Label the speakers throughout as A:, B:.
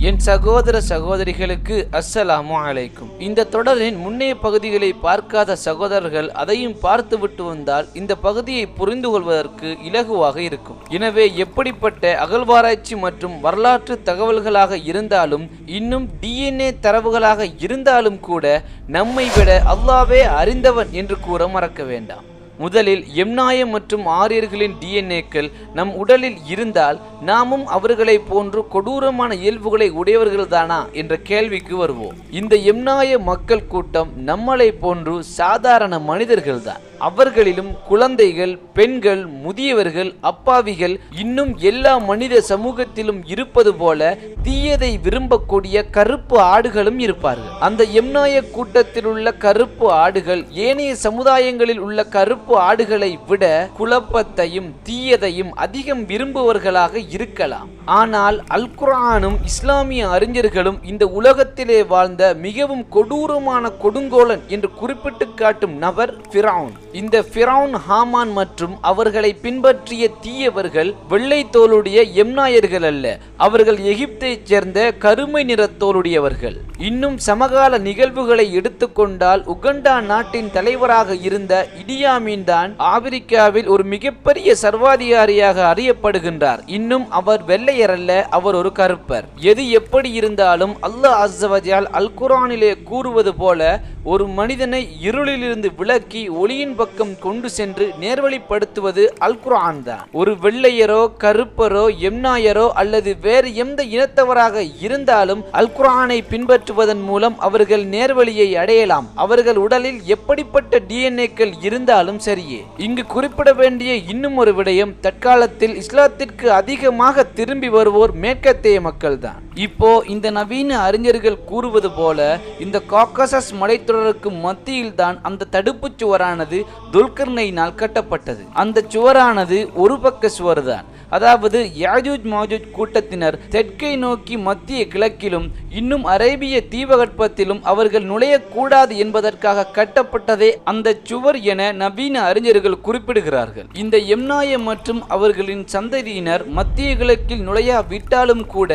A: என் சகோதர சகோதரிகளுக்கு அஸ்ஸலாமு அலைக்கும். இந்த தொடரின் முன்னைய பகுதிகளை பார்க்காத சகோதரர்கள் அதையும் பார்த்து விட்டு வந்தால் இந்த பகுதியை புரிந்து கொள்வதற்கு இலகுவாக இருக்கும். எனவே எப்படிப்பட்ட அகழ்வாராய்ச்சி மற்றும் வரலாற்று தகவல்களாக இருந்தாலும் இன்னும் DNA தரவுகளாக இருந்தாலும் கூட நம்மை விட அல்லாஹ்வே அறிந்தவன் என்று கூற மறக்க வேண்டாம். முதலில் எம்நாயம் மற்றும் ஆரியர்களின் DNAக்கள் நம் உடலில் இருந்தால் நாமும் அவர்களை போன்று கொடூரமான இயல்புகளை உடையவர்கள்தானா என்ற கேள்விக்கு வருவோம். இந்த எம்நாய மக்கள் கூட்டம் நம்மளை போன்று சாதாரண மனிதர்கள்தான். அவர்களிலும் குழந்தைகள், பெண்கள், முதியவர்கள், அப்பாவிகள், இன்னும் எல்லா மனித சமூகத்திலும் இருப்பது போல தீயதை விரும்பக்கூடிய கருப்பு ஆடுகளும் இருப்பார்கள். அந்த எம்நாய கூட்டத்தில் உள்ள கருப்பு ஆடுகள் ஏனைய சமுதாயங்களில் உள்ள கருப்பு ஆடுகளை விட குழப்பத்தையும் தீயதையும் அதிகம் விரும்புவர்களாக இருக்கலாம். ஆனால் அல் குர்ஆனும் இஸ்லாமிய அறிஞர்களும் இந்த உலகத்திலே வாழ்ந்த மிகவும் கொடூரமான கொடுங்கோலன் என்று குறிப்பிட்டு காட்டும் நபர் ஃபிரௌன். இந்த ஃபிரௌன், ஹாமான் மற்றும் அவர்களை பின்பற்றிய தீயவர்கள் வெள்ளை தோலுடைய எம்நாயர்கள் அல்ல. அவர்கள் எகிப்தைச் சேர்ந்த கருமை நிற தோலுடையவர்கள். இன்னும் சமகால நிகழ்வுகளை எடுத்துக்கொண்டால் உகண்டா நாட்டின் தலைவராக இருந்த இடியாமீன் தான் ஆப்பிரிக்காவில் ஒரு மிகப்பெரிய சர்வாதிகாரியாக அறியப்படுகின்றார். இன்னும் அவர் வெள்ளையர் அல்ல, அவர் ஒரு கருப்பர். எது எப்படி இருந்தாலும் அல்லாஹ் அஸ்ஸ வ ஜல் அல் குர்ஆனிலே கூறுவது போல ஒரு மனிதனை இருளிலிருந்து விலக்கி ஒளியின் பக்கம் கொண்டு சென்று நேர்வழிப்படுத்துவது அல் குர்ஆன் தான். ஒரு வெள்ளையரோ கருப்பரோ எம்நாயரோ அல்லது வேறு எந்த இனத்தவராக இருந்தாலும் அல் குர்ஆனை பின்பற்றுவதன் மூலம் அவர்கள் நேர்வழியை அடையலாம். அவர்கள் உடலில் எப்படிப்பட்ட DNAக்கள் இருந்தாலும் சரியே. இங்கு குறிப்பிட வேண்டிய இன்னும் ஒரு விடயம், தற்காலத்தில் இஸ்லாத்திற்கு அதிகமாக திரும்பி வருவோர் மேற்கத்திய மக்கள் தான். இப்போ இந்த நவீன அறிஞர்கள் கூறுவது போல இந்த காக்கசஸ் மலைத்தொடருக்கு மத்தியில் தான் அந்த தடுப்பு சுவரானது துல்கர்னைனால் கட்டப்பட்டது. அந்த சுவரானது ஒரு பக்க சுவர் தான். அதாவது யாஜூஜ் மாஜூஜ் கூட்டத்தினர் தெற்கை நோக்கி மத்திய கிழக்கிலும் இன்னும் அரேபிய தீபகற்பத்திலும் அவர்கள் நுழையக்கூடாது என்பதற்காக கட்டப்பட்டதே அந்த சுவர் என நவீன அறிஞர்கள் குறிப்பிடுகிறார்கள். இந்த எம்நாய மற்றும் அவர்களின் சந்ததியினர் மத்திய கிழக்கில் நுழையாவிட்டாலும் கூட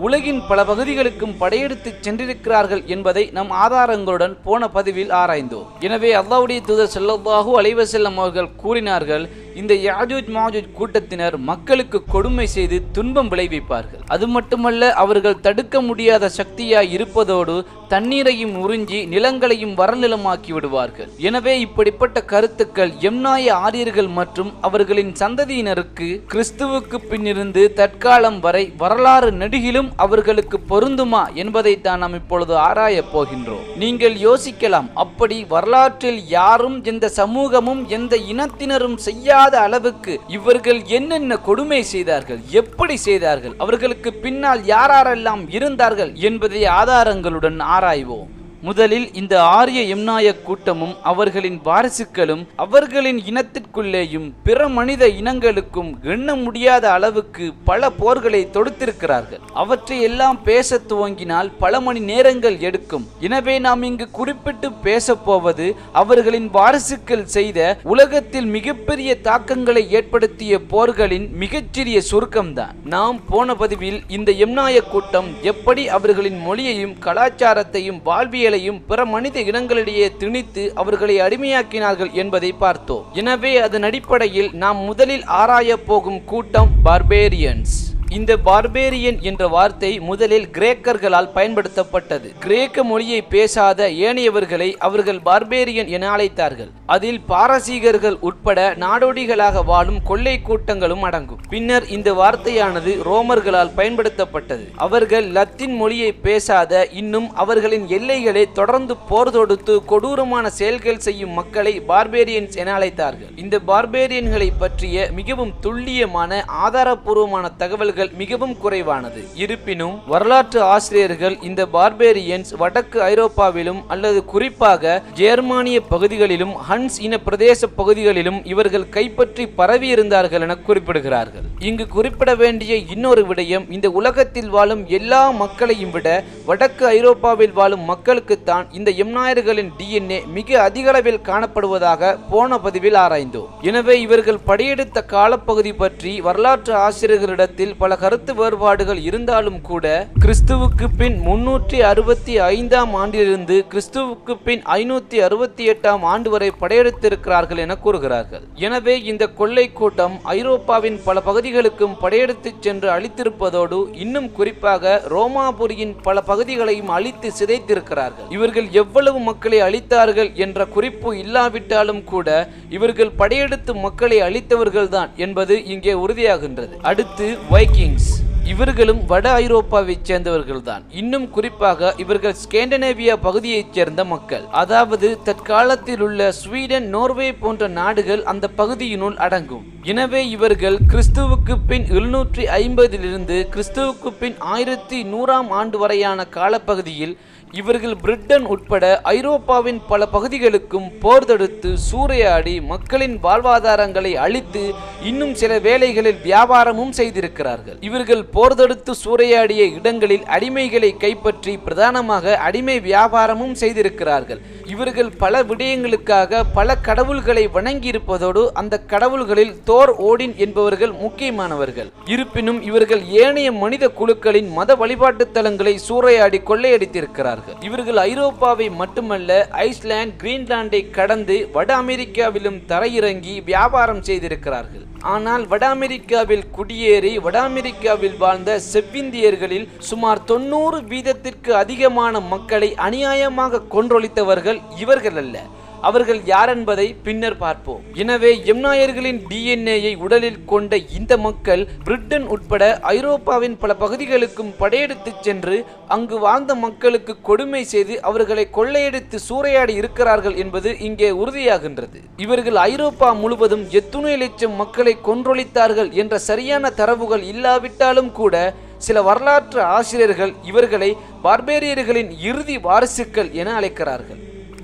A: உலகின் பல பகுதிகளுக்கும் படையெடுத்து சென்றிருக்கிறார்கள் என்பதை நம் ஆதாரங்களுடன் போன பதிவில் ஆராய்ந்தோம். எனவே அல்லாஹ்வுடைய தூதர் ஸல்லல்லாஹு அலைஹி வஸல்லம் அவர்கள் கூறினார்கள், இந்த யாஜூஜ் மாஜூஜ் கூட்டத்தினர் மக்களுக்கு கொடுமை செய்து துன்பம் விளைவிப்பார்கள். அது மட்டுமல்ல, அவர்கள் தடுக்க முடியாத சக்தியாய் இருப்பதோடு தண்ணீரையும் உறிஞ்சி நிலங்களையும் வறநிலமாக்கி விடுவார்கள். எனவே இப்படிப்பட்ட கருத்துக்கள் எம்நாய ஆரியர்கள் மற்றும் அவர்களின் சந்ததியினருக்கு கிறிஸ்துவுக்கு பின்னிருந்து தற்காலம் வரை வரலாறு நெடுகிலும் அவர்களுக்கு பொருந்துமா என்பதை தான் நாம் இப்பொழுது ஆராயப் போகின்றோம். நீங்கள் யோசிக்கலாம், அப்படி வரலாற்றில் யாரும் எந்த சமூகமும் எந்த இனத்தினரும் செய்யாத அளவுக்கு இவர்கள் என்னென்ன கொடுமை செய்தார்கள், எப்படி செய்தார்கள், அவர்களுக்கு பின்னால் யாரெல்லாம் இருந்தார்கள் என்பதை ஆதாரங்களுடன் ஆராய்வோம். முதலில் இந்த ஆரிய எம்நாய கூட்டமும் அவர்களின் வாரிசுகளும் அவர்களின் இனத்திற்குள்ளேயும் பிற மனித இனங்களுக்கும் எண்ண முடியாத அளவுக்கு பல போர்களை தொடுத்திருக்கிறார்கள். அவற்றை எல்லாம் பேச துவங்கினால் பல மணி நேரங்கள் எடுக்கும். எனவே நாம் இங்கு குறிப்பிட்டு பேச போவது அவர்களின் வாரிசுகள் செய்த உலகத்தில் மிகப்பெரிய தாக்கங்களை ஏற்படுத்திய போர்களின் மிகச்சிறிய சுருக்கம்தான். நாம் போன பதிவில் இந்த எம்நாய கூட்டம் எப்படி அவர்களின் மொழியையும் கலாச்சாரத்தையும் வாழ்வியல் பிற மனித இனங்களிடையே திணித்து அவர்களை அடிமையாக்கினார்கள் என்பதை பார்த்தோம். எனவே அதன் அடிப்படையில் நாம் முதலில் ஆராய போகும் கூட்டம் பார்பேரியன்ஸ். இந்த பார்பேரியன் என்ற வார்த்தை முதலில் கிரேக்கர்களால் பயன்படுத்தப்பட்டது. கிரேக்க மொழியை பேசாத ஏனையவர்களை அவர்கள் பார்பேரியன் என அழைத்தார்கள். அதில் பாரசீகர்கள் உட்பட நாடோடிகளாக வாழும் கொள்ளை கூட்டங்களும் அடங்கும். பின்னர் இந்த வார்த்தையானது ரோமர்களால் பயன்படுத்தப்பட்டது. அவர்கள் லத்தீன் மொழியை பேசாத இன்னும் அவர்களின் எல்லைகளை தொடர்ந்து போர் தொடுத்து கொடூரமான செயல்கள் செய்யும் மக்களை பார்பேரியன்ஸ் என அழைத்தார்கள். இந்த பார்பேரியன்களை பற்றிய மிகவும் துல்லியமான ஆதாரபூர்வமான தகவல்கள் மிகவும் குறைவானது. இருப்பினும் வரலாற்று ஆசிரியர்கள் இந்த பார்பேரியன்ஸ் வடக்கு ஐரோப்பாவிலும் அல்லது குறிப்பாக ஜெர்மானிய பகுதிகளிலும் ஹன்ஸ் இன பிரதேச பகுதிகளிலும் இவர்கள் கைப்பற்றி பரவி இருந்தார்கள் என குறிப்பிடுகிறார்கள். இங்கு குறிப்பிட வேண்டிய இன்னொரு விடயம், இந்த உலகத்தில் வாழும் எல்லா மக்களையும் விட வடக்கு ஐரோப்பாவில் வாழும் மக்களுக்குத்தான் இந்த எம்நாயர்களின் DNA மிக அதிக அளவில் காணப்படுவதாக போன பதிவில் ஆராய்ந்தோம். எனவே இவர்கள் படையெடுத்த காலப்பகுதி பற்றி வரலாற்று ஆசிரியர்களிடத்தில் பல கருத்து வேறுபாடுகள் இருந்தாலும் கூட கிறிஸ்துவுக்கு பின் 365ஆம் ஆண்டிலிருந்து கிறிஸ்துவுக்கு பின் 568ஆம் ஆண்டு வரை படையெடுத்திருக்கிறார்கள் என கூறுகிறார்கள். எனவே இந்த கொள்ளை கூட்டம் ஐரோப்பாவின் பல பகுதிகளுக்கும் படையெடுத்துச் சென்று அழித்திருப்பதோடு இன்னும் குறிப்பாக ரோமாபுரியின் பல பகுதிகளையும் அழித்து சிதைத்திருக்கிறார்கள். இவர்கள் எவ்வளவு மக்களை அழித்தார்கள் என்ற குறிப்பு இல்லாவிட்டாலும் கூட இவர்கள் படையெடுத்து மக்களை அழித்தவர்கள்தான் என்பது இங்கே உறுதியாகின்றது. அடுத்து வைக்கிங்ஸ். இவர்களும் வட ஐரோப்பாவைச் சேர்ந்தவர்கள்தான். இன்னும் குறிப்பாக இவர்கள் ஸ்கேண்டனேவியா பகுதியைச் சேர்ந்த மக்கள். அதாவது தற்காலத்தில் உள்ள ஸ்வீடன், நோர்வே போன்ற நாடுகள் அந்த பகுதியினுள் அடங்கும். எனவே இவர்கள் கிறிஸ்துவுக்கு பின் 750 கிறிஸ்துவுக்கு பின் 1100ஆம் ஆண்டு வரையான காலப்பகுதியில் இவர்கள் பிரிட்டன் உட்பட ஐரோப்பாவின் பல பகுதிகளுக்கும் போர் தொடுத்து சூறையாடி மக்களின் வாழ்வாதாரங்களை அழித்து இன்னும் சில வேளைகளில் வியாபாரமும் செய்திருக்கிறார்கள். இவர்கள் போர் தொடுத்து சூறையாடிய இடங்களில் அடிமைகளை கைப்பற்றி பிரதானமாக அடிமை வியாபாரமும் செய்திருக்கிறார்கள். இவர்கள் பல விடயங்களுக்காக பல கடவுள்களை வணங்கி இருப்பதோடு அந்த கடவுள்களில் தோர், ஓடின் என்பவர்கள் முக்கியமானவர்கள். இருப்பினும் இவர்கள் ஏனைய மனித குழுக்களின் மத வழிபாட்டு தலங்களை சூறையாடி கொள்ளையடித்திருக்கிறார்கள். இவர்கள் ஐரோப்பாவை மட்டுமல்ல, ஐஸ்லாந்து, கிரீன்லாண்டை கடந்து வட அமெரிக்காவிலும் தரையிறங்கி வியாபாரம் செய்திருக்கிறார்கள். ஆனால் வட அமெரிக்காவில் குடியேறி வட அமெரிக்காவில் வாழ்ந்த செவ்விந்தியர்களில் சுமார் 90% அதிகமான மக்களை அநியாயமாக கொன்றொழித்தவர்கள் இவர்கள் அல்ல. அவர்கள் யார் என்பதை பின்னர் பார்ப்போம். எனவே எம்நாயர்களின் டிஎன்ஏயை உடலில் கொண்ட இந்த மக்கள் பிரிட்டன் உட்பட ஐரோப்பாவின் பல பகுதிகளுக்கும் படையெடுத்துச் சென்று அங்கு வாழ்ந்த மக்களுக்கு கொடுமை செய்து அவர்களை கொள்ளையடித்து சூறையாடி இருக்கிறார்கள் என்பது இங்கே உறுதியாகின்றது. இவர்கள் ஐரோப்பா முழுவதும் எத்துணை லட்சம் மக்களை கொன்றொழித்தார்கள் என்ற சரியான தரவுகள் இல்லாவிட்டாலும் கூட சில வரலாற்று ஆசிரியர்கள் இவர்களை பார்பேரியர்களின் இறுதி வாரிசுகள் என அழைக்கிறார்கள்.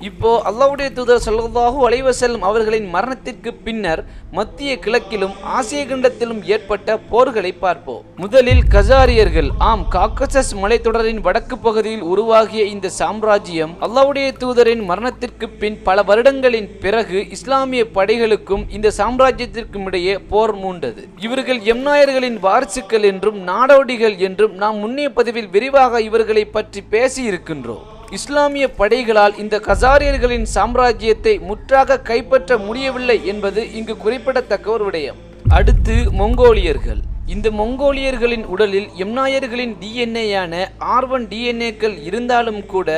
A: இப்போ அல்லாஹ்வுடைய தூதர் ஸல்லல்லாஹு அலைஹி வஸல்லம் அவர்களின் மரணத்திற்கு பின்னர் மத்திய கிழக்கிலும் ஆசிய கண்டத்திலும் ஏற்பட்ட போர்களை பார்ப்போம். முதலில் கஜாரியர்கள். காக்கசஸ் மலைத்தொடரின் வடக்கு பகுதியில் உருவாகிய இந்த சாம்ராஜ்யம் அல்லாஹ்வுடைய தூதரின் மரணத்திற்கு பின் பல வருடங்களின் பிறகு இஸ்லாமிய படைகளுக்கும் இந்த சாம்ராஜ்யத்திற்கும் இடையே போர் மூண்டது. இவர்கள் எம்நாயர்களின் வாரிசுகள் என்றும் நாடோடிகள் என்றும் நாம் முன்னைய பதிவில் விரிவாக இவர்களை பற்றி பேசி இருக்கின்றோம். இஸ்லாமிய படைகளால் இந்த கசாரியர்களின் சாம்ராஜ்யத்தை முற்றாக கைப்பற்ற முடியவில்லை என்பது இங்கு குறிப்பிடத்தக்க ஒரு விடயம். அடுத்து மொங்கோலியர்கள். இந்த மொங்கோலியர்களின் உடலில் எம்நாயர்களின் டிஎன்ஏயான R1 டிஎன்ஏக்கள் இருந்தாலும் கூட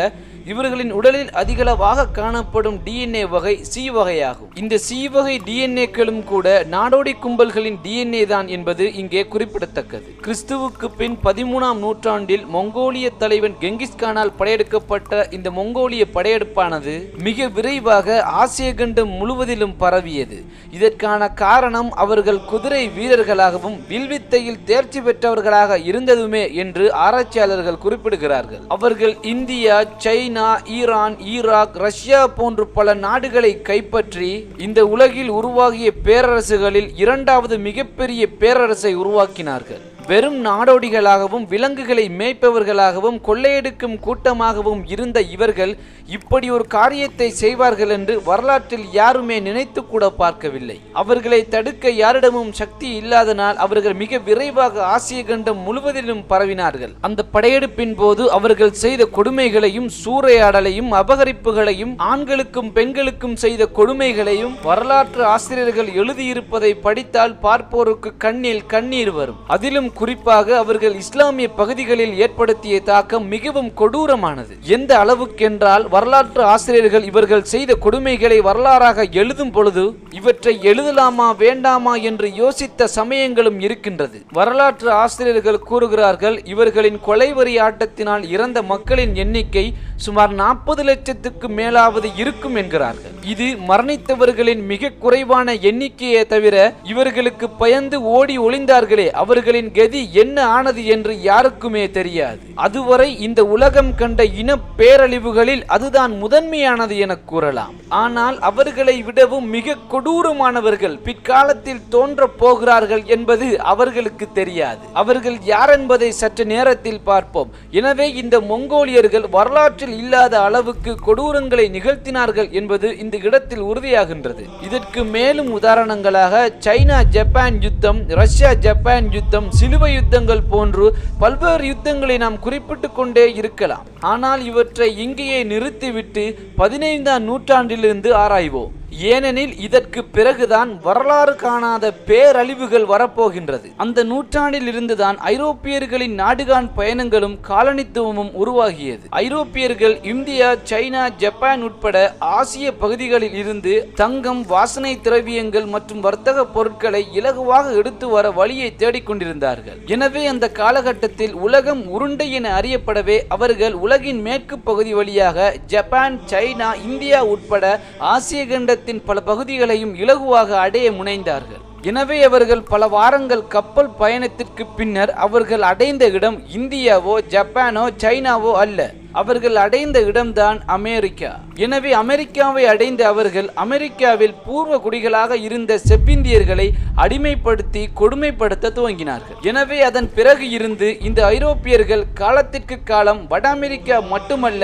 A: இவர்களின் உடலில் அதிகளவாக காணப்படும் டிஎன்ஏ வகை சி வகையாகும். இந்த சி வகை டிஎன்ஏக்களும் கூட நாடோடி கும்பல்களின் டிஎன்ஏ தான் என்பது இங்கே குறிப்பிடத்தக்கது. கிறிஸ்துவுக்கு பின் 13ஆம் நூற்றாண்டில் மொங்கோலிய தலைவன் கெங்கிஸ்கானால் படையெடுக்கப்பட்ட இந்த மொங்கோலிய படையெடுப்பானது மிக விரைவாக ஆசிய கண்டம் முழுவதிலும் பரவியது. இதற்கான காரணம் அவர்கள் குதிரை வீரர்களாகவும் வில்வித்தையில் தேர்ச்சி பெற்றவர்களாக இருந்ததுமே என்று ஆராய்ச்சியாளர்கள் குறிப்பிடுகிறார்கள். அவர்கள் India, China, Iran, Iraq, Russia போன்ற பல நாடுகளை கைப்பற்றி இந்த உலகில் உருவாகிய பேரரசுகளில் இரண்டாவது மிகப்பெரிய பேரரசை உருவாக்கினார்கள். வெறும் நாடோடிகளாகவும் விலங்குகளை மேய்ப்பவர்களாகவும் கொள்ளையெடுக்கும் கூட்டமாகவும் இருந்த இவர்கள் இப்படி ஒரு காரியத்தை செய்வார்கள் என்று வரலாற்றில் யாருமே நினைத்து கூட பார்க்கவில்லை. அவர்களை தடுக்க யாரிடமும் சக்தி இல்லாதனால் அவர்கள் மிக விரைவாக ஆசிய கண்டம் முழுவதிலும் பரவினார்கள். அந்த படையெடுப்பின் போது அவர்கள் செய்த கொடுமைகளையும் சூறையாடலையும் அபகரிப்புகளையும் ஆண்களுக்கும் பெண்களுக்கும் செய்த கொடுமைகளையும் வரலாற்று ஆசிரியர்கள் எழுதியிருப்பதை படித்தால் பார்ப்போருக்கு கண்ணில் கண்ணீர் வரும். அதிலும் குறிப்பாக அவர்கள் இஸ்லாமிய பகுதிகளில் ஏற்படுத்திய தாக்கம் மிகவும் கொடூரமானது. எந்த அளவுக்கென்றால் வரலாற்று ஆசிரியர்கள் இவர்கள் செய்த கொடுமைகளை வரலாறாக எழுதும் பொழுது இவற்றை எழுதலாமா வேண்டாமா என்று யோசித்த சமயங்களும் இருக்கின்றது. வரலாற்று ஆசிரியர்கள் கூறுகிறார்கள், இவர்களின் கொலைவரி ஆட்டத்தினால் இறந்த மக்களின் எண்ணிக்கை சுமார் 40 லட்சத்துக்கு மேலாவது இருக்கும் என்கிறார்கள். இது மரணித்தவர்களின் மிக குறைவான எண்ணிக்கையே தவிர இவர்களுக்கு பயந்து ஓடி ஒளிந்தார்களே அவர்களின் கதி என்ன ஆனது என்று யாருக்குமே தெரியாது. அதுவரை இந்த உலகம் கண்ட இன பேரழிவுகளில் அதுதான் முதன்மையானது என கூறலாம். ஆனால் அவர்களை விடவும் மிக கொடூரமானவர்கள் பிற்காலத்தில் தோன்ற போகிறார்கள் என்பது அவர்களுக்கு தெரியாது. அவர்கள் யார் என்பதை சற்று நேரத்தில் பார்ப்போம். எனவே இந்த மொங்கோலியர்கள் வரலாற்றில் இல்லாத அளவுக்கு கொடூரங்களை நிகழ்த்தினார்கள் என்பது இந்த இடத்தில் உறுதியாகின்றது. இதற்கு மேலும் உதாரணங்களாக சைனா ஜப்பான் யுத்தம், ரஷ்யா ஜப்பான் யுத்தம், சிலு சிலுவை யுத்தங்கள் போன்று பல்வேறு யுத்தங்களை நாம் குறிப்பிட்டு கொண்டே இருக்கலாம். ஆனால் இவற்றை இங்கேயே நிறுத்திவிட்டு 15ஆம் நூற்றாண்டிலிருந்து ஆராய்வோம். ஏனெனில் இதற்கு பிறகுதான் வரலாறு காணாத பேரழிவுகள் வரப்போகின்றது. அந்த நூற்றாண்டில் இருந்துதான் ஐரோப்பியர்களின் நாடுகான் பயணங்களும் காலனித்துவமும் உருவாகியது. ஐரோப்பியர்கள் இந்தியா, சைனா, ஜப்பான் உட்பட ஆசிய பகுதிகளில் இருந்து தங்கம், வாசனை திரவியங்கள் மற்றும் வர்த்தக பொருட்களை இலகுவாக எடுத்து வர வழியை தேடிக்கொண்டிருந்தார்கள். எனவே அந்த காலகட்டத்தில் உலகம் உருண்டை என அறியப்படவே அவர்கள் உலகின் மேற்கு பகுதி வழியாக ஜப்பான், சைனா, இந்தியா உட்பட ஆசிய கண்ட பல பகுதிகளையும் இலகுவாக அடைய முனைந்தார்கள். எனவே அவர்கள் பல வாரங்கள் கப்பல் பயணத்திற்கு பின்னர் அவர்கள் அடைந்த இடம் இந்தியாவோ, ஜப்பானோ, சைனாவோ அல்ல. அவர்கள் அடைந்த இடம்தான் அமெரிக்கா. எனவே அமெரிக்காவை அடைந்த அவர்கள் அமெரிக்காவில் பூர்வ குடிகளாக இருந்த செவ்விந்தியர்களை அடிமைப்படுத்தி கொடுமைப்படுத்த துவங்கினார்கள். எனவே அதன் பிறகு இருந்து இந்த ஐரோப்பியர்கள் காலத்திற்கு காலம் வட அமெரிக்கா மட்டுமல்ல,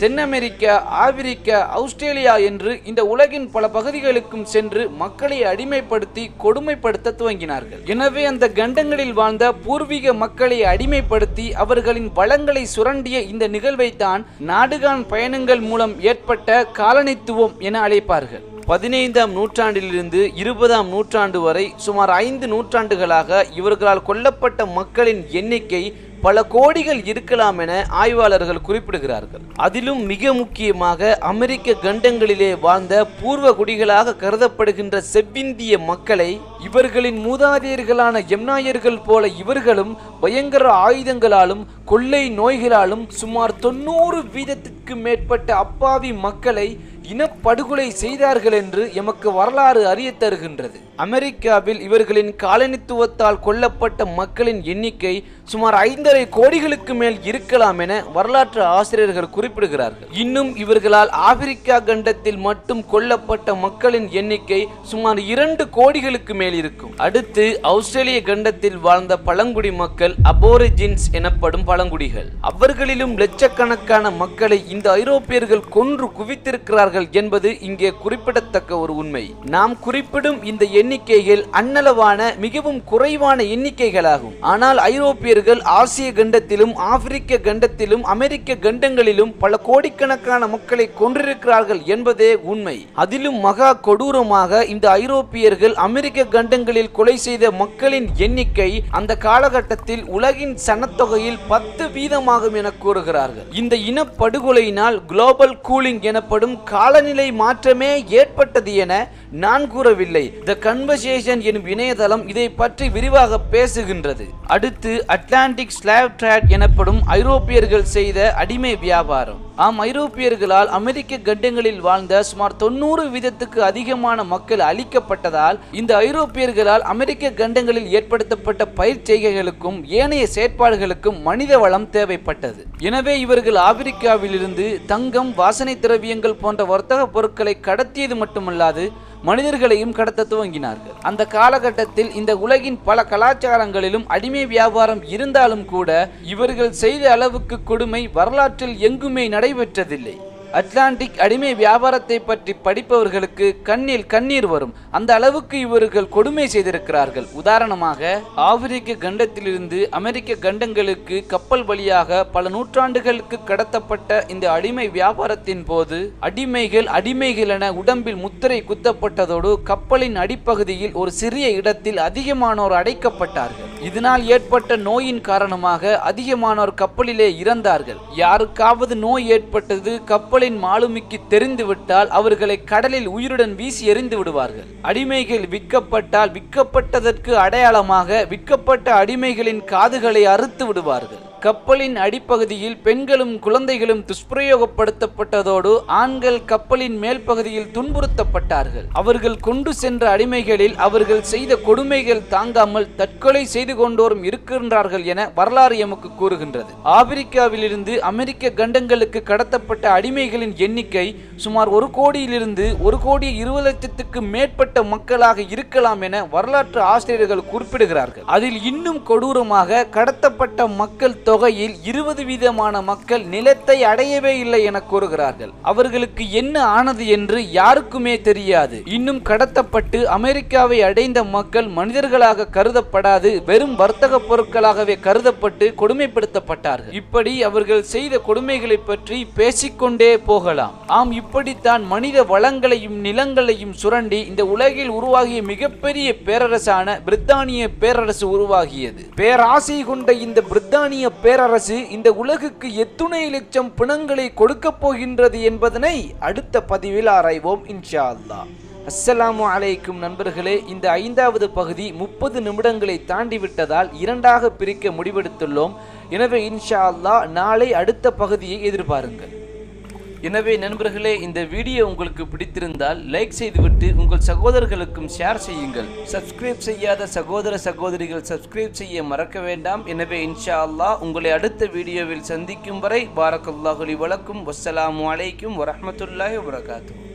A: தென் அமெரிக்கா, ஆப்பிரிக்கா, ஆஸ்திரேலியா என்று இந்த உலகின் பல பகுதிகளுக்கும் சென்று மக்களை அடிமைப்படுத்தி கொடுமைப்படுத்த துவங்கினார்கள். எனவே அந்த கண்டங்களில் வாழ்ந்த பூர்வீக மக்களை அடிமைப்படுத்தி அவர்களின் வளங்களை சுரண்டிய இந்த நிகழ்வை தான் நாடுகான் பயணங்கள் மூலம் ஏற்பட்ட காலனித்துவம் என அழைப்பார்கள். 15ஆம் நூற்றாண்டிலிருந்து 20ஆம் நூற்றாண்டு வரை சுமார் 5 நூற்றாண்டுகளாக இவர்களால் கொல்லப்பட்ட மக்களின் எண்ணிக்கை பல கோடிகள் இருக்கலாம் என ஆய்வாளர்கள் குறிப்பிடுகிறார்கள். அதிலும் மிக முக்கியமாக அமெரிக்க கண்டங்களிலே வாழ்ந்த பூர்வ குடிகளாக கருதப்படுகின்ற செவ்விந்திய மக்களை இவர்களின் மூதாதையர்களான எம்னாயர்கள் போல இவர்களும் பயங்கர ஆயுதங்களாலும் கொள்ளை நோய்களாலும் சுமார் 90% மேற்பட்ட அப்பாவி மக்களை இனப்படுகொலை செய்தார்கள் என்று எமக்கு வரலாறு அறிய தருகின்றது. அமெரிக்காவில் இவர்களின் காலனித்துவத்தால் கொல்லப்பட்ட மக்களின் எண்ணிக்கை சுமார் 5.5 கோடிகளுக்கு மேல் இருக்கலாம் என வரலாற்று ஆசிரியர்கள் குறிப்பிடுகிறார்கள். இன்னும் இவர்களால் ஆப்பிரிக்கா கண்டத்தில் மட்டும் கொல்லப்பட்ட மக்களின் எண்ணிக்கை சுமார் 2 கோடிகளுக்கு மேல் இருக்கும். அடுத்து ஆஸ்திரேலிய கண்டத்தில் வாழ்ந்த பழங்குடி மக்கள் அபோரிஜின்ஸ் எனப்படும் பழங்குடிகள். அவர்களிலும் லட்சக்கணக்கான மக்களை இந்த ஐரோப்பியர்கள் கொன்று குவித்திருக்கிறார்கள் என்பது இங்கே குறிப்பிடத்தக்க ஒரு உண்மை. நாம் குறிப்பிடும் இந்த எண்ணிக்கைகள் அன்னளவான மிகவும் குறைவான எண்ணிக்கைகளாகும். ஆனால் ஐரோப்பியர்கள் ஆசிய கண்டத்திலும், ஆப்பிரிக்க கண்டத்திலும், அமெரிக்க கண்டங்களிலும் பல கோடிக்கணக்கான மக்களை கொன்றிருக்கிறார்கள் என்பதே உண்மை. அதிலும் மகா கொடூரமாக இந்த ஐரோப்பியர்கள் அமெரிக்க கண்டங்களில் கொலை செய்த மக்களின் எண்ணிக்கை அந்த காலகட்டத்தில் உலகின் சனத்தொகையில் 10% என கூறுகிறார்கள். இந்த இனப்படுகொலையினால் குளோபல் கூலிங் எனப்படும் காலநிலை மாற்றமே ஏற்பட்டது என நான் கூறவில்லை. தி கன்வர்சேஷன் எனும் இணையதளம் இதை பற்றி விரிவாக பேசுகின்றது. அடுத்து அட்லாண்டிக் ஸ்லேவ் ட்ரேட் எனப்படும் ஐரோப்பியர்கள் செய்த அடிமை வியாபாரம். ஐரோப்பியர்களால் அமெரிக்க கண்டங்களில் வாழ்ந்த சுமார் 90% அதிகமான மக்கள் அழிக்கப்பட்டதால் இந்த ஐரோப்பியர்களால் அமெரிக்க கண்டங்களில் ஏற்படுத்தப்பட்ட பயிர் செய்கைகளுக்கும் ஏனைய செயற்பாடுகளுக்கும் மனித வளம் தேவைப்பட்டது. எனவே இவர்கள் ஆப்பிரிக்காவில் இருந்து தங்கம், வாசனை திரவியங்கள் போன்ற வர்த்தக பொருட்களை கடத்தியது மட்டுமல்லாது மனிதர்களையும் கடத்த துவங்கினார்கள். அந்த காலகட்டத்தில் இந்த உலகின் பல கலாச்சாரங்களிலும் அடிமை வியாபாரம் இருந்தாலும் கூட இவர்கள் செய்த அளவுக்கு கொடுமை வரலாற்றில் எங்குமே நடைபெற்றதில்லை. அட்லாண்டிக் அடிமை வியாபாரத்தை பற்றி படிப்பவர்களுக்கு கண்ணில் கண்ணீர் வரும். அந்த அளவுக்கு இவர்கள் கொடுமை செய்திருக்கிறார்கள். உதாரணமாக ஆப்பிரிக்க கண்டத்திலிருந்து அமெரிக்க கண்டங்களுக்கு கப்பல் வழியாக பல நூற்றாண்டுகளுக்கு கடத்தப்பட்ட இந்த அடிமை வியாபாரத்தின் போது அடிமைகள் என உடம்பில் முத்திரை குத்தப்பட்டதோடு கப்பலின் அடிப்பகுதியில் ஒரு சிறிய இடத்தில் அதிகமானோர் அடைக்கப்பட்டார்கள். இதனால் ஏற்பட்ட நோயின் காரணமாக அதிகமானோர் கப்பலிலே இறந்தார்கள். யாருக்காவது நோய் ஏற்பட்டது கப்பலின் மாலுமிக்கு தெரிந்துவிட்டால் அவர்களை கடலில் உயிருடன் வீசி எறிந்து விடுவார்கள். அடிமைகள் விற்கப்பட்டால் விற்கப்பட்டதற்கு அடையாளமாக விற்கப்பட்ட அடிமைகளின் காதுகளை அறுத்து விடுவார்கள். கப்பலின் அடிப்பகுதியில் பெண்களும் குழந்தைகளும் துஷ்பிரயோகப்படுத்தப்பட்டதோடு ஆண்கள் கப்பலின் மேல் பகுதியில் துன்புறுத்தப்பட்டார்கள். அவர்கள் கொண்டு சென்ற அடிமைகளில் அவர்கள் செய்த கொடுமைகள் தாங்காமல் தற்கொலை செய்து கொண்டோரும் இருக்கின்றார்கள் என வரலாறு எமக்கு கூறுகின்றது. ஆப்பிரிக்காவிலிருந்து அமெரிக்க கண்டங்களுக்கு கடத்தப்பட்ட அடிமைகளின் எண்ணிக்கை சுமார் 1 கோடியிலிருந்து 1,20,00,000 மேற்பட்ட மக்களாக இருக்கலாம் என வரலாற்று ஆசிரியர்கள் குறிப்பிடுகிறார்கள். அதில் இன்னும் கொடூரமாக கடத்தப்பட்ட மக்கள்
B: தொகையில் 20% மக்கள் நிலத்தை அடையவே இல்லை என கூறுகிறார்கள். அவர்களுக்கு என்ன ஆனது என்று யாருக்குமே தெரியாது. இன்னும் கடத்தப்பட்டு அமெரிக்காவை அடைந்த மக்கள் மனிதர்களாக கருதப்படாது வெறும் வர்த்தக பொருட்களாகவே கருதப்பட்டு கொடுமைப்படுத்தப்பட்டார்கள். இப்படி அவர்கள் செய்த கொடுமைகளை பற்றி பேசிக்கொண்டே போகலாம். ஆம், இப்படித்தான் மனித வளங்களையும் நிலங்களையும் சுரண்டி இந்த உலகில் உருவாகிய மிகப்பெரிய பேரரசான பிரித்தானிய பேரரசு உருவாகியது. பேராசை கொண்ட இந்த பிரித்தானிய பேரரசு இந்த உலகுக்கு எத்துணை லட்சம் பிணங்களை கொடுக்க போகின்றது என்பதனை அடுத்த பதிவில் ஆராய்வோம் இன்ஷா அல்லாஹ். அஸ்ஸலாமு அலைக்கும் நண்பர்களே, இந்த 5வது பகுதி 30 நிமிடங்களை தாண்டி விட்டதால் 2ஆக பிரிக்க முடிவெடுத்துள்ளோம். எனவே இன்ஷா அல்லாஹ் நாளை அடுத்த பகுதியை எதிர்பாருங்கள். எனவே நண்பர்களே, இந்த வீடியோ உங்களுக்கு பிடித்திருந்தால் லைக் செய்துவிட்டு உங்கள் சகோதரர்களுக்கும் ஷேர் செய்யுங்கள். சப்ஸ்கிரைப் செய்யாத சகோதர சகோதரிகள் சப்ஸ்கிரைப் செய்ய மறக்க வேண்டாம். எனவே இன்ஷா அல்லாஹ் உங்களை அடுத்த வீடியோவில் சந்திக்கும் வரை பாரக்கல்லாஹு லி வலக்கும். வஸ்ஸலாமு அலைக்கும் வரஹ்மத்துல்லாஹி வபரகாத்துஹு.